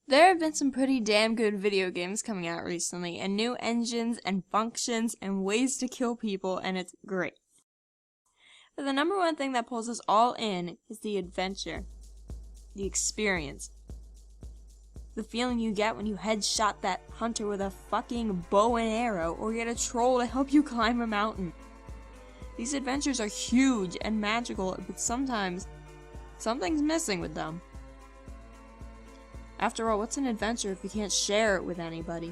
There have been some pretty damn good video games coming out recently, and new engines and functions and ways to kill people, and it's great. But the number one thing that pulls us all in is the adventure, the experience. The feeling you get when you headshot that hunter with a fucking bow and arrow, or get a troll to help you climb a mountain. These adventures are huge and magical, but sometimes something's missing with them. After all, what's an adventure if you can't share it with anybody?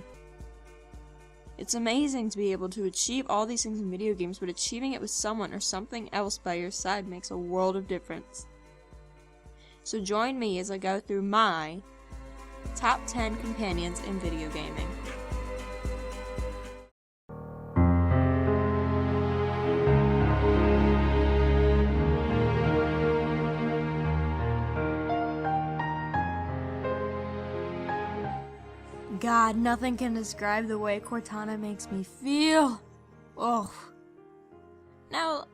It's amazing to be able to achieve all these things in video games, but achieving it with someone or something else by your side makes a world of difference. So join me as I go through my top 10 companions in video gaming. God, nothing can describe the way Cortana makes me feel. Oh. Now,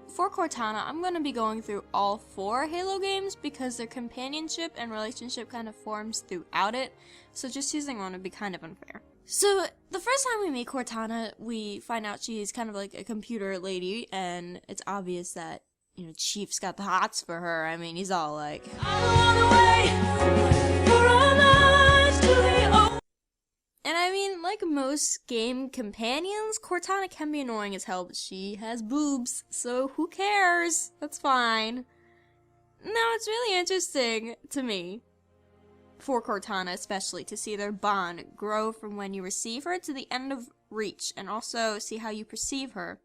for Cortana, I'm going to be going through all 4 Halo games because their companionship and relationship kind of forms throughout it, so just choosing one would be kind of unfair. So, the first time we meet Cortana, we find out she's kind of like a computer lady, and it's obvious that, you know, Chief's got the hots for her. I mean, he's all like, and I mean, like most game companions, Cortana can be annoying as hell, but she has boobs, so who cares? That's fine. Now, it's really interesting to me, for Cortana especially, to see their bond grow from when you receive her to the end of Reach, and also see how you perceive her.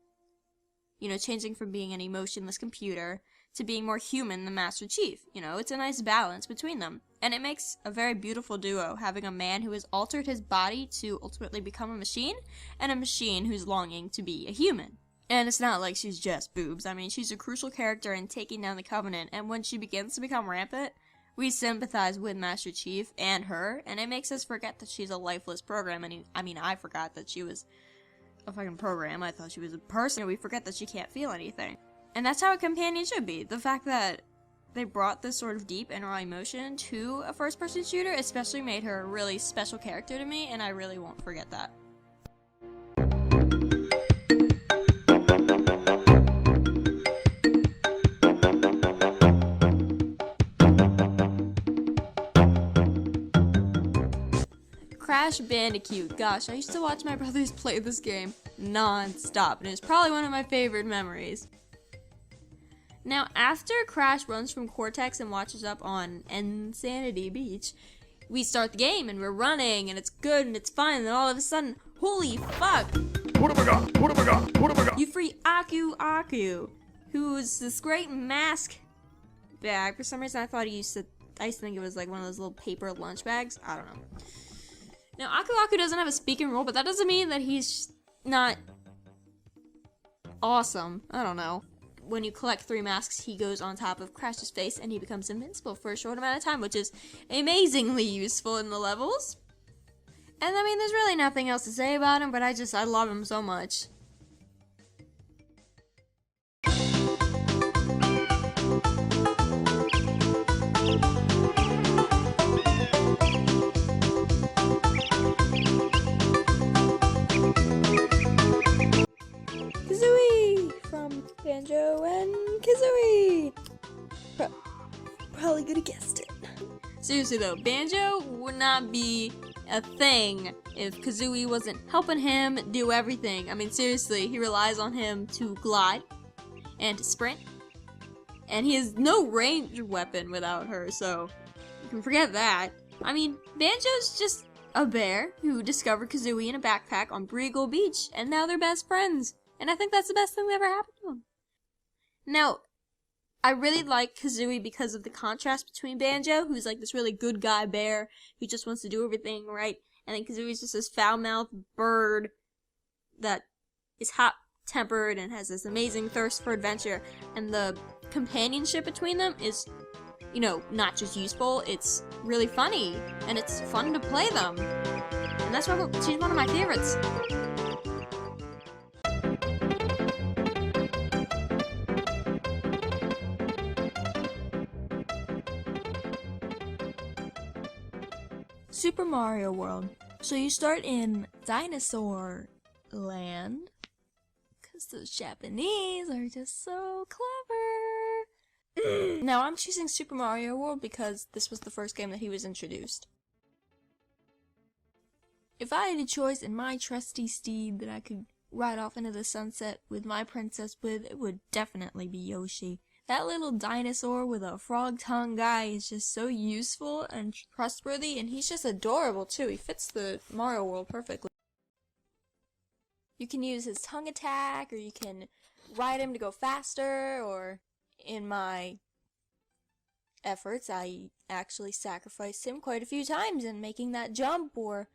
You know, changing from being an emotionless computer to being more human than Master Chief. You know, it's a nice balance between them. And it makes a very beautiful duo, having a man who has altered his body to ultimately become a machine, and a machine who's longing to be a human. And it's not like she's just boobs. I mean, she's a crucial character in taking down the Covenant, and when she begins to become rampant, we sympathize with Master Chief and her, and it makes us forget that she's a lifeless program. And I forgot that she was a fucking program. I thought she was a person, and we forget that she can't feel anything. And that's how a companion should be. The fact that they brought this sort of deep and raw emotion to a first-person shooter especially made her a really special character to me, and I really won't forget that. Crash Bandicoot. Gosh, I used to watch my brothers play this game non-stop, and it's probably one of my favorite memories. Now, after Crash runs from Cortex and watches up on Insanity Beach, we start the game, and we're running, and it's good, and it's fun, and then all of a sudden, holy fuck! What have I got? What have I got? What have I got? You free Aku, who's this great mask bag. For some reason, I used to think it was like one of those little paper lunch bags. I don't know. Now, Aku doesn't have a speaking role, but that doesn't mean that he's not awesome. I don't know. When you collect 3 masks, he goes on top of Crash's face and he becomes invincible for a short amount of time, which is amazingly useful in the levels. And I mean, there's really nothing else to say about him, but I love him so much. Banjo and Kazooie! Probably could have guessed it. Seriously though, Banjo would not be a thing if Kazooie wasn't helping him do everything. I mean, seriously, he relies on him to glide and to sprint. And he has no ranged weapon without her, so you can forget that. I mean, Banjo's just a bear who discovered Kazooie in a backpack on Breagle Beach, and now they're best friends. And I think that's the best thing that ever happened to him. Now, I really like Kazooie because of the contrast between Banjo, who's like this really good guy bear who just wants to do everything right, and then Kazooie's just this foul-mouthed bird that is hot-tempered and has this amazing thirst for adventure. And the companionship between them is, you know, not just useful, it's really funny, and it's fun to play them. And that's why she's one of my favorites. Super Mario World. So you start in Dinosaur Land, because those Japanese are just so clever. Now I'm choosing Super Mario World because this was the first game that he was introduced. If I had a choice in my trusty steed that I could ride off into the sunset with my princess with, it would definitely be Yoshi. That little dinosaur with a frog tongue guy is just so useful and trustworthy, and he's just adorable too. He fits the Mario world perfectly. You can use his tongue attack, or you can ride him to go faster, or in my efforts, I actually sacrificed him quite a few times in making that jump, or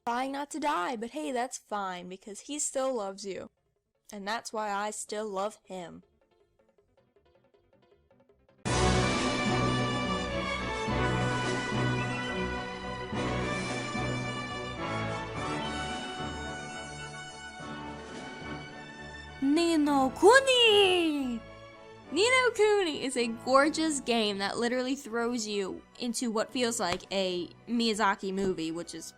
trying not to die, but hey, that's fine, because he still loves you. And that's why I still love him. Ni no Kuni! Ni no Kuni is a gorgeous game that literally throws you into what feels like a Miyazaki movie, which is,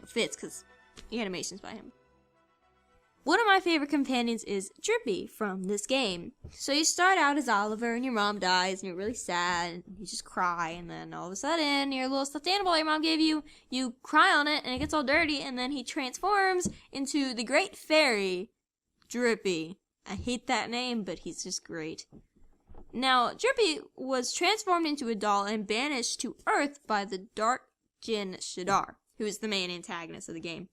fits because the animation's by him. One of my favorite companions is Drippy from this game. So you start out as Oliver and your mom dies and you're really sad and you just cry, and then all of a sudden your little stuffed animal your mom gave you, you cry on it and it gets all dirty, and then he transforms into the great fairy, Drippy. I hate that name, but he's just great. Now, Drippy was transformed into a doll and banished to Earth by the Dark Jinn Shadar, who is the main antagonist of the game.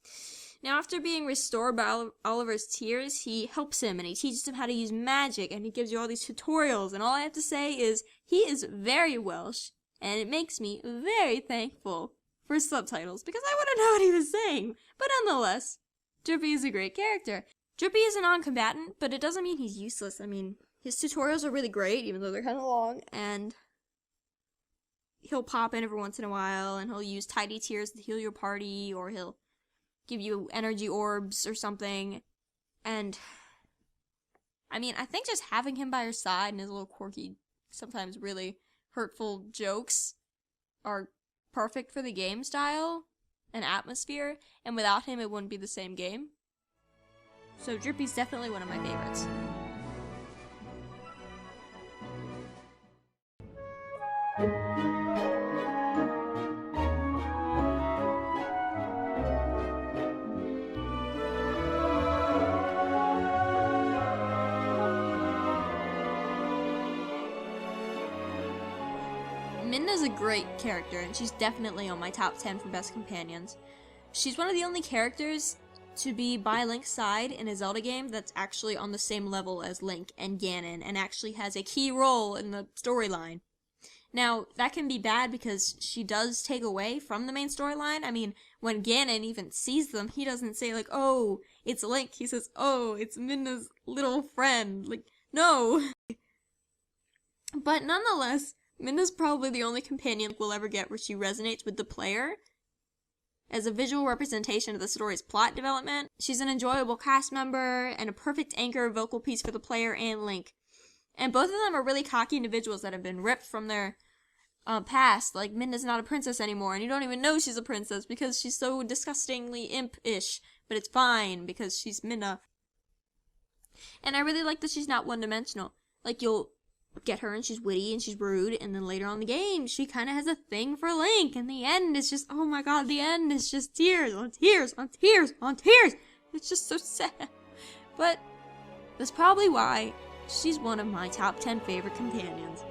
Now, after being restored by Oliver's tears, he helps him and he teaches him how to use magic, and he gives you all these tutorials, and all I have to say is he is very Welsh, and it makes me very thankful for subtitles, because I wouldn't know what he was saying. But nonetheless, Drippy is a great character. Drippy is a non-combatant, but it doesn't mean he's useless. I mean, his tutorials are really great, even though they're kind of long, and he'll pop in every once in a while, and he'll use tidy tears to heal your party, or he'll give you energy orbs or something. And I mean, I think just having him by your side and his little quirky, sometimes really hurtful jokes are perfect for the game style and atmosphere, and without him it wouldn't be the same game. So Drippy's definitely one of my favorites. Midna's a great character, and she's definitely on my top 10 for best companions. She's one of the only characters to be by Link's side in a Zelda game that's actually on the same level as Link and Ganon, and actually has a key role in the storyline. Now, that can be bad because she does take away from the main storyline. I mean, when Ganon even sees them, he doesn't say, like, oh, it's Link. He says, oh, it's Midna's little friend. Like, no. But nonetheless, Midna's probably the only companion we'll ever get where she resonates with the player. As a visual representation of the story's plot development, she's an enjoyable cast member and a perfect anchor vocal piece for the player and Link. And both of them are really cocky individuals that have been ripped from their past. Like, Midna's not a princess anymore, and you don't even know she's a princess because she's so disgustingly imp-ish. But it's fine because she's Midna. And I really like that she's not one-dimensional. Like, you'll get her and she's witty and she's rude, and then later on in the game she kind of has a thing for Link, and the end is just, oh my god, the end is just tears on tears on tears on tears. It's just so sad. But that's probably why she's one of my top 10 favorite companions.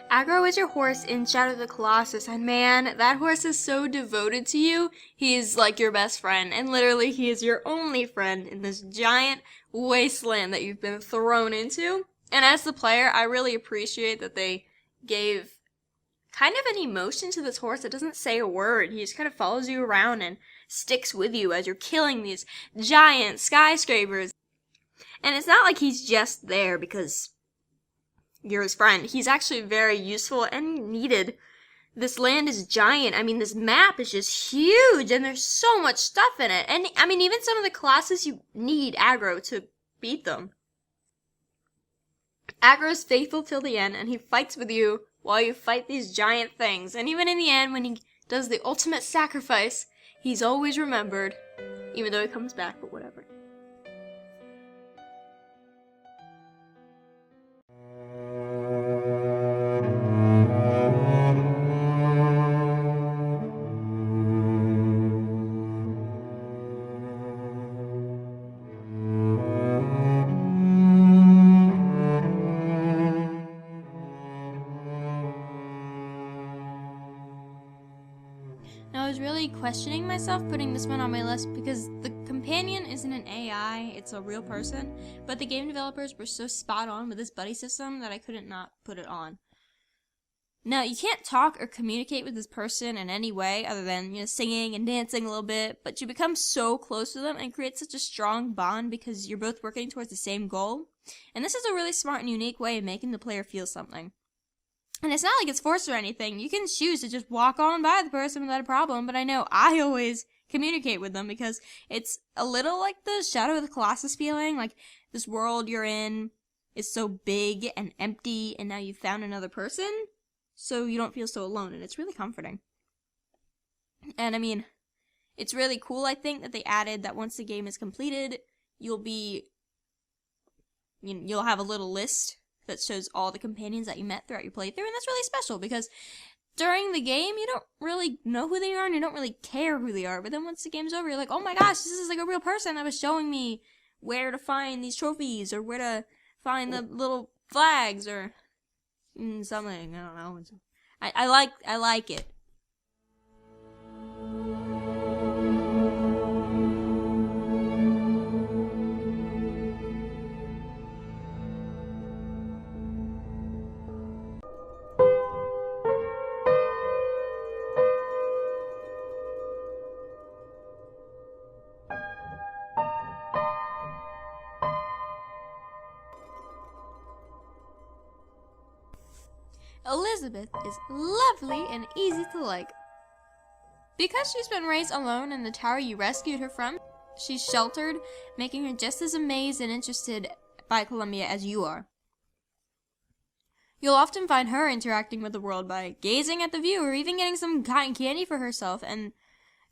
Aggro is your horse in Shadow of the Colossus, and man, that horse is so devoted to you. He's like your best friend, and literally he is your only friend in this giant wasteland that you've been thrown into. And as the player, I really appreciate that they gave kind of an emotion to this horse that doesn't say a word. He just kind of follows you around and sticks with you as you're killing these giant skyscrapers. And it's not like he's just there because you're his friend. He's actually very useful and needed. This land is giant. I mean, this map is just huge, and there's so much stuff in it. And, I mean, even some of the classes you need aggro to beat them. Aggro is faithful till the end, and he fights with you while you fight these giant things. And even in the end, when he does the ultimate sacrifice, he's always remembered. Even though he comes back, but whatever. Now, I was really questioning myself putting this one on my list because the companion isn't an AI, it's a real person, but the game developers were so spot on with this buddy system that I couldn't not put it on. Now, you can't talk or communicate with this person in any way other than, singing and dancing a little bit, but you become so close to them and create such a strong bond because you're both working towards the same goal. And this is a really smart and unique way of making the player feel something. And it's not like it's forced or anything. You can choose to just walk on by the person without a problem, but I know I always communicate with them because it's a little like the Shadow of the Colossus feeling, like this world you're in is so big and empty and now you've found another person, so you don't feel so alone, and it's really comforting. And I mean, it's really cool, I think, that they added that once the game is completed, you'll have a little list that shows all the companions that you met throughout your playthrough, and that's really special because during the game, you don't really know who they are and you don't really care who they are, but then once the game's over, you're like, oh my gosh, this is like a real person that was showing me where to find these trophies or where to find the little flags or something, I don't know. I like it. Elizabeth is lovely and easy to like. Because she's been raised alone in the tower you rescued her from, she's sheltered, making her just as amazed and interested by Columbia as you are. You'll often find her interacting with the world by gazing at the view or even getting some cotton candy for herself, and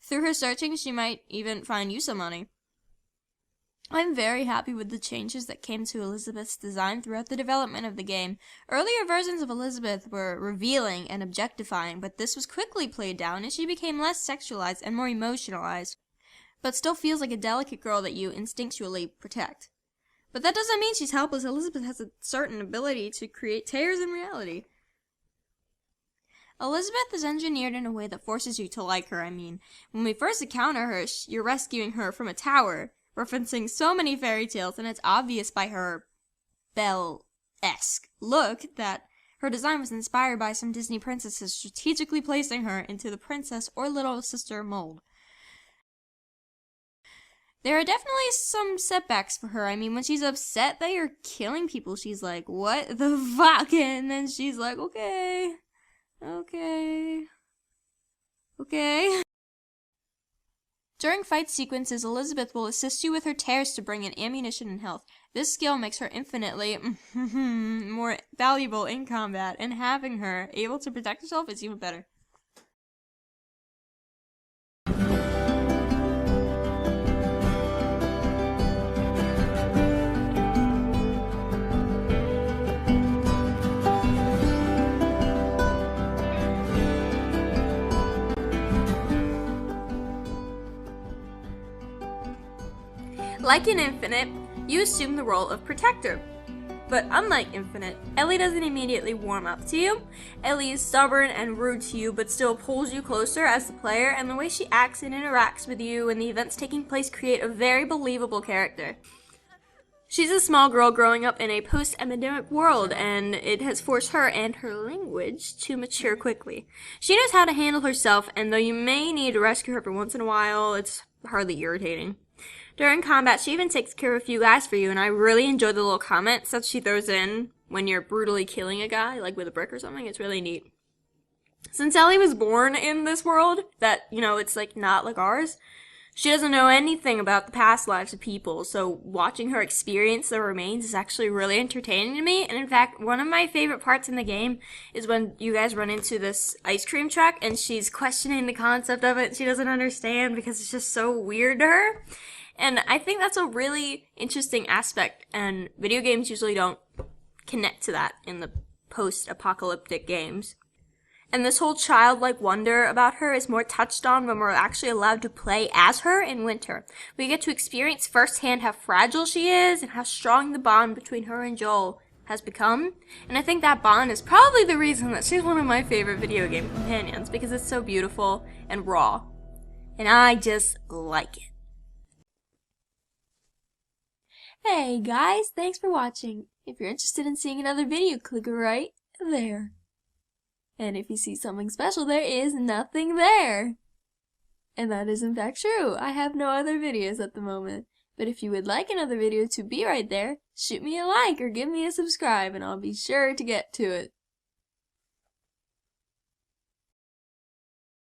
through her searching she might even find you some money. I'm very happy with the changes that came to Elizabeth's design throughout the development of the game. Earlier versions of Elizabeth were revealing and objectifying, but this was quickly played down and she became less sexualized and more emotionalized, but still feels like a delicate girl that you instinctually protect. But that doesn't mean she's helpless. Elizabeth has a certain ability to create tears in reality. Elizabeth is engineered in a way that forces you to like her. I mean, when we first encounter her, you're rescuing her from a tower, referencing so many fairy tales, and it's obvious by her Belle-esque look that her design was inspired by some Disney princesses, strategically placing her into the princess or little sister mold. There are definitely some setbacks for her. I mean, when she's upset that you're killing people, she's like, what the fuck? And then she's like, okay. During fight sequences, Elizabeth will assist you with her tears to bring in ammunition and health. This skill makes her infinitely more valuable in combat, and having her able to protect herself is even better. Like in Infinite, you assume the role of protector. But unlike Infinite, Ellie doesn't immediately warm up to you. Ellie is stubborn and rude to you, but still pulls you closer as the player, and the way she acts and interacts with you and the events taking place create a very believable character. She's a small girl growing up in a post-epidemic world, and it has forced her and her language to mature quickly. She knows how to handle herself, and though you may need to rescue her every once in a while, it's hardly irritating. During combat, she even takes care of a few guys for you, and I really enjoy the little comments that she throws in when you're brutally killing a guy, like with a brick or something. It's really neat. Since Ellie was born in this world, that, it's like not like ours, she doesn't know anything about the past lives of people, so watching her experience the remains is actually really entertaining to me. And in fact, one of my favorite parts in the game is when you guys run into this ice cream truck and she's questioning the concept of it. She doesn't understand because it's just so weird to her. And I think that's a really interesting aspect, and video games usually don't connect to that in the post-apocalyptic games. And this whole childlike wonder about her is more touched on when we're actually allowed to play as her in Winter. We get to experience firsthand how fragile she is and how strong the bond between her and Joel has become. And I think that bond is probably the reason that she's one of my favorite video game companions, because it's so beautiful and raw. And I just like it. Hey guys, thanks for watching. If you're interested in seeing another video, click right there. And if you see something special, there is nothing there. And that is in fact true. I have no other videos at the moment. But if you would like another video to be right there, shoot me a like or give me a subscribe and I'll be sure to get to it.